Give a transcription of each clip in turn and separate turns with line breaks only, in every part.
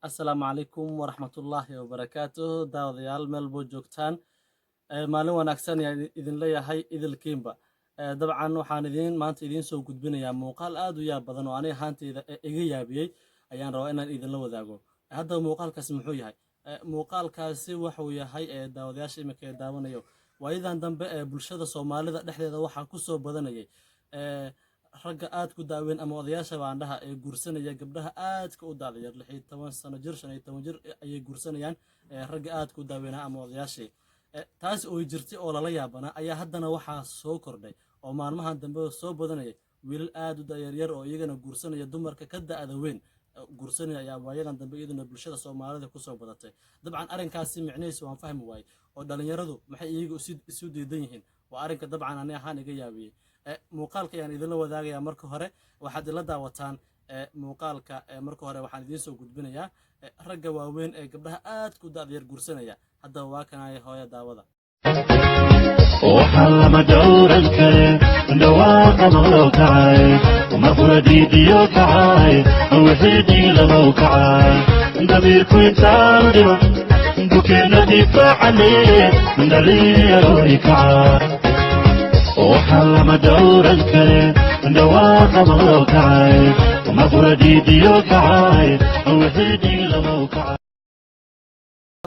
السلام عليكم ورحمة الله وبركاته داوديال ملبو جوكتان maalin wanaagsan ayaan idin leeyahay idilkiinba dabcan waxaan maanta idin soo gudbinayaa muuqaal aad u yaab badan oo aniga ahaantayda iga yaabiyey ayaan rabaa inaan idinla wadaago hadda muuqaalkaasi muxuu yahay muuqaalkaasi wuxuu yahay daawadayaasha imika ee daawanayo waayadan dambe ee bulshada Soomaalida dhexdeeda waxaa ku soo badanayay ragga aad ku daaweyn ama odayaasha baandhaha ee guursanaya gabdhaha aadka u daadayar 16 sano jir 15 jir ayay guursanayaan ragga aad ku daaweynaa ama odayaasha taas oo jirtay oo lala yaabana ayaa haddana waxaa soo kordhay oo maalmahan dambe soo badanaya wiilal aad u daayar oo iyagana guursanaya dumarka ka da'da weyn guursanaya ayaa waayadan dambe iyaduna bulshada Soomaalida ku soo badatay dabcan arrinkaasi micnihiisu waan fahmi waayay oo dhalinyaradu maxay iyagu isu diidan yihiin waa arrinka dabcan aniga ahaan iga yaabiyay muuqaalka ayaan idinla wadaagayaa marka hore waxaad ila daawataan muuqaalka marka hore waxaan idin soo gudbinayaa ragga waaweyn ee gabdhaha aad ku da'da guursanaya hadda waa kanay hooyo daawada
waxaan lama dhowran kare dhawaaqa malow kacay maqradii diyo kacay wixii lamow kacay dabiirku intaan dhibo bukeena difaacane dhalinyarooy kacay waxaan lama dhowran kare dhawaaqa malow kacay maqradii diyo kacay wixii lamow kacay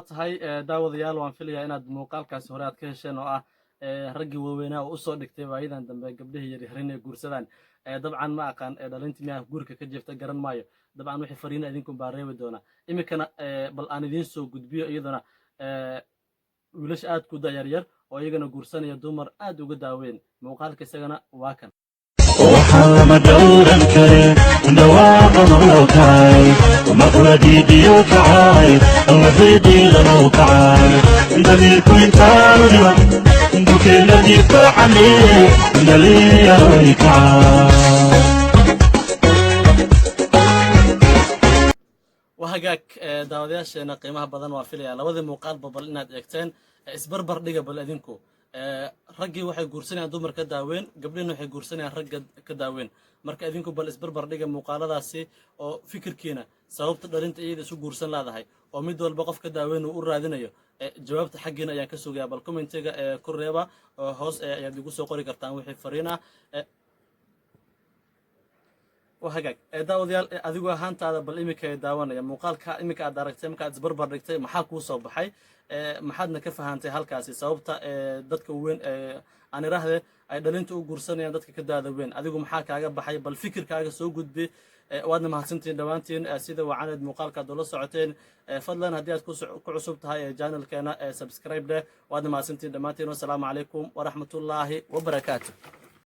tahay daawadayaal waan filayaa inaad muuqaalkaasi hore aad ka hesheen oo ah raggii waaweynaa oo u soo dhigtay waayadan dambe gabdhihii yaryar ee guursadaan dabcan ma aqaan dhalintii miyaa guurka ka jeefta garan maayo dabcan wixii fariina idinku baa reebi doona imikana bal aan idin soo gudbiyo iyadana wiilasha aad ku dayaryar oo iyagana guursanaya dumar aad uga daaweyn muuqaalka isagana waa kan
waxaan lama dhowran kare dhawaaqa malow kacay maqradii diyo kacay wixii lamow kacay dabiirku intaan dhibo bukeena difaacane dhalinyarooy kacay
وهاجاك داودياشنا قيمها بدن وافليا لوذي مقال ببل إناد إكتين إسبربر ديجا بلادينكو رجي waxay guursanayaan dumar ka daaweyn gabdhina waxay guursanayaan rag ka daaweyn marka idinku bal isbarbar dhiga muuqaaladaasi oo fikirkiina sababta dhalinta iyada isu guursan laadahay oo mid walba qof ka daaweyn uu raadinayo jawaabta xaqiina ayaan ka sugayaa bal commentiga ku reeba hoos ayaad igu soo qori kartaan wixii fariina وهاجاك داوديال أديكوا هانتا بل إمك داوانا مقالك إمك أداركتي إمك أتبربر ركتي محاكو صوبحي محادنا كيف هانتي هالكاسي صوبتا دتك وين أنا راهده أي دلنتو قرصني دتك كدا وين أديكوا محاك عجب بحي بل فكر كعجب سو جود بي وادنا مع سنتين دوانتين سيدا وعند مقالك دولار ساعتين فضلا هديات كعصبت هاي جانل كنا سبسكرايب ده وادنا مع سنتين دوانتين والسلام عليكم ورحمة الله وبركاته.